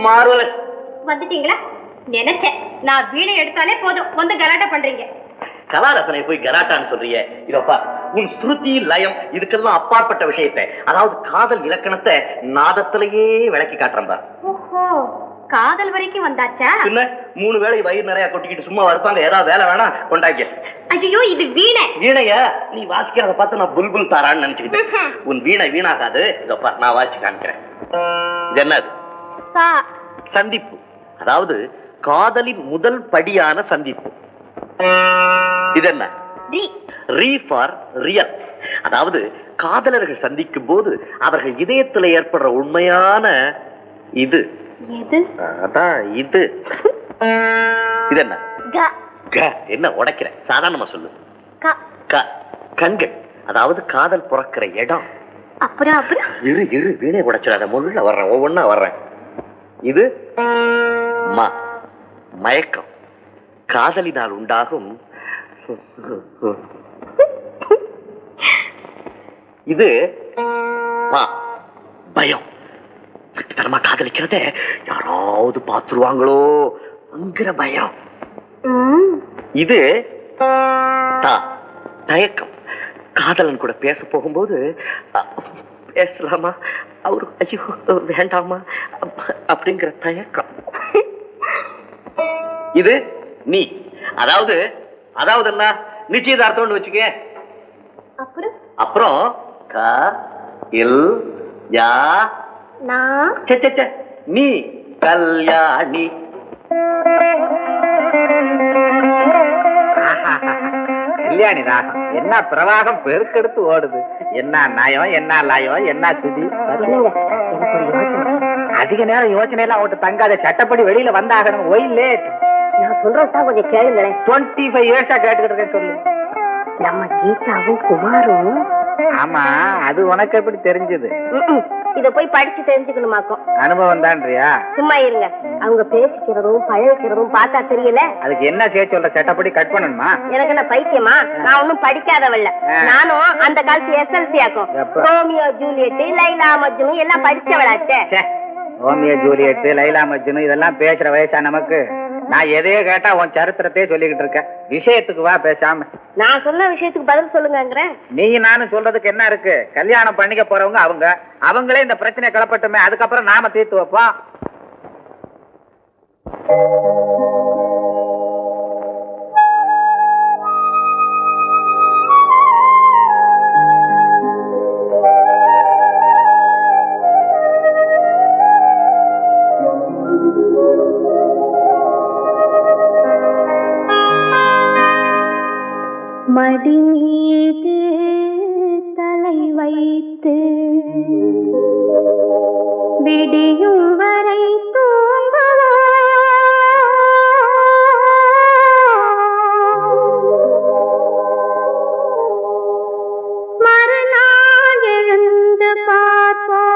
Marvellous. வந்துட்டீங்களா? நினைச்சேன். நான் வீணை எடுத்தாலே போதும் வந்து கலாட்டா பண்றீங்க. கலாரசனை போய் கலாட்டான்னு சொல்றீங்க. இதப்பா உன் ஸ்ருதி லயம் இதுக்கெல்லாம் அப்பாற்பட்ட விஷயத்தை, அதாவது காதல் இலக்கணத்தை நாதத்திலேயே விளக்கி காட்டுறேன் பார். ஓஹோ, காதல் வரைக்கும் வந்தாச்சா? என்ன 3 வேளை வயிறு நிறைய கொட்டிக்கிட்டு சும்மா இருப்பாங்க. ஏதாவது வேலை வேணா கொண்டாங்க. ஐயோ, இது வீணை. வீணையா? நீ வாசிக்கிறத பார்த்து நான் புல்புல் தாரான்னு நினைச்சுக்கிட்டு. உன் வீணை வீணாகாது. இதப்பா நான் வாசிச்சு காமிக்கிறேன். இது என்னது? சந்திப்பு. அதாவது காதலின் முதல் படியான சந்திப்பு. இது என்ன? ரீ ஃபார் ரியல். அதாவது காதலர்கள் சந்திக்கும் போது அவர்கள் இதயத்தில் ஏற்படுற உண்மையான இது. அதான் இது. இது என்ன? என்ன உடைக்கிற? சாதாரணமா சொல்லு. கண்கள். அதாவது காதல் பிறக்கிற இடம். அப்புறம் இரு வீணை உடைச்சிடாத. முள்ள வர்றேன், ஒவ்வொன்னா வர்றேன். இது மயக்கம். காதலினால் உண்டாகும். இது பயம். தரமா காதலிக்கிறத யாராவது பார்த்துருவாங்களோ அங்கிற பயம். இது தயக்கம். காதலன் கூட பேச போகும்போது பேசலாமா, அவரு ஐயோ வேண்டாமா அப்படிங்கிற தயக்கம். இது நீ. அதாவது என்ன? நிச்சயதார்த்தம்னு வச்சுக்க. அப்புறம் நீ கல்யாணி. கல்யாணி ராகம் என்ன பிரவாகம் பெருக்கெடுத்து ஓடுது. என்ன நயம், என்ன லயம், என்ன சுதி. அதிக நேரம் யோசனை எல்லாம் அவட்டு தங்காத. சட்டப்படி வெளியில வந்தாகணும். ஒயிலே நான் சொல்றதான் கொஞ்சம் கேளுங்களேன். 25 இயர்ஸா கேட்டுக்கிட்டு இருக்கேன். சொல்லு. நம்ம கீதாவும் குமாரும். ஆமா, அது உனக்கு எப்படி தெரிஞ்சது? இத போய் படிச்சு தெரிஞ்சுக்கணுமாக்கும். அனுபவம் தான்றியா? சும்மா இருங்க. அவங்க பேசிக்கிறதும் பழகிறதும் பார்த்தா தெரியல. அதுக்கு என்ன செய்ய சொல்ற? சட்டப்படி கட் பண்ணணுமா? எனக்கு என்ன பைத்தியமா? நான் ஒன்னும் படிக்காதவல்ல. நானும் அந்த காலத்து SLC ஆக்கும். ரோமியோ ஜூலியட், லைலா மஜ்னு எல்லாம் படிச்சவளாச்சே. ரோமியோ ஜூலியட், லைலா மஜ்னு இதெல்லாம் பேசுற வயசா நமக்கு? நான் எதையே கேட்டா உன் சரித்திரத்தையே சொல்லிக்கிட்டு இருக்கேன். விஷயத்துக்கு வா பேசாம. நான் சொன்ன விஷயத்துக்கு பதில் சொல்லுங்க. நீ நானும் சொல்றதுக்கு என்ன இருக்கு? கல்யாணம் பண்ணிக்க போறவங்க அவங்களே இந்த பிரச்சனை கிளப்பட்டுமே. அதுக்கப்புறம் நாம தீர்த்து வைப்போம். மடி மீது தலை வைத்து விடியும் வரை தூங்குவோம். மறுநாள் எழுந்து பார்ப்போம்.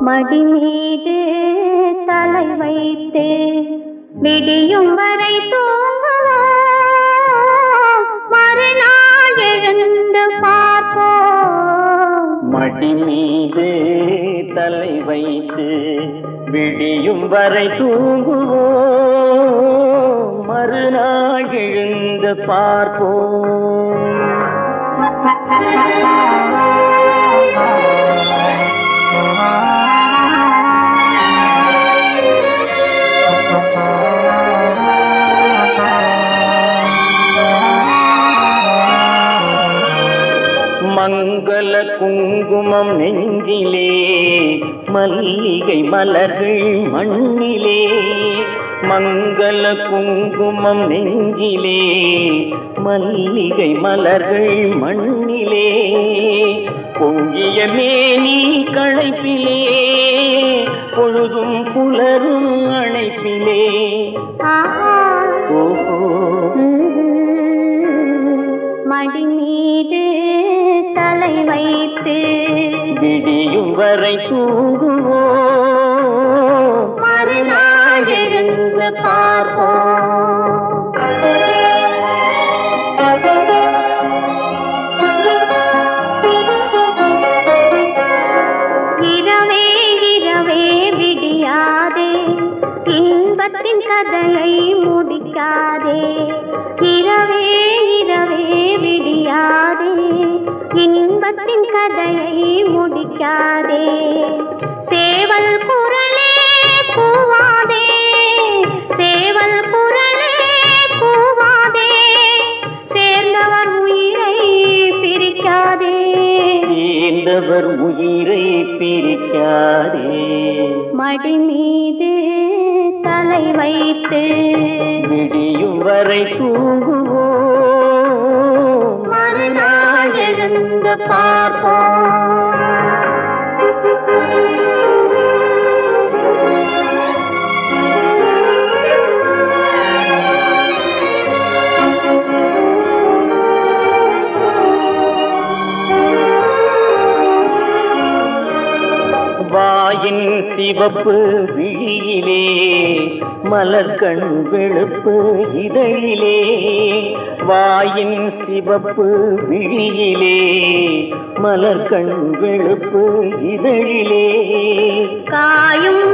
மடி மீது தலை வைத்து விடியும் வரை தூங்குவோம். மறுநாள் எழுந்து பார்ப்போம். மடி மீது தலை வைத்து விடியும் வரை தூங்குவோம். மறுநாள் எழுந்து பார்ப்போம். மங்கள குங்குமம் நெஞ்சிலே, மல்லிகை மலர்கள் மண்ணிலே. மங்கள குங்குமம் நெஞ்சிலே, மல்லிகை மலர்கள் மண்ணிலே. பொங்கிய மேனி களைப்பிலே, பொழுதும் புலரும் அழைப்பிலே. மடி மீது தலை தலை வைத்து விடியும் வரை தூங்குவோம், மறுநாள் எழுந்து பார்ப்போம். இரவே இரவே விடியாதே, இன்பத்தின் கதையை முடிக்காதே. இரவே இரவே விடியாதே, இன்பத்தின் கதையை முடிக்காதே. சேவல் குரலே கூவாதே, சேவல் குரலே கூவாதே. சேர்ந்தவர் உயிரை பிரிக்காதே, சேர்ந்தவர் உயிரை பிரிக்காதே. மடி மீது தலை வைத்து விடியும் வரை தூங்குவோம், மறுநாள் எழுந்து பார்ப்போம். வாயின் சிவப்பு விழியிலே மலர்கண் வெளுப்பு இதழிலே, வாயின் சிவப்பு விழியிலே மலர்கண் வெளுப்பு இதழிலே. காயும்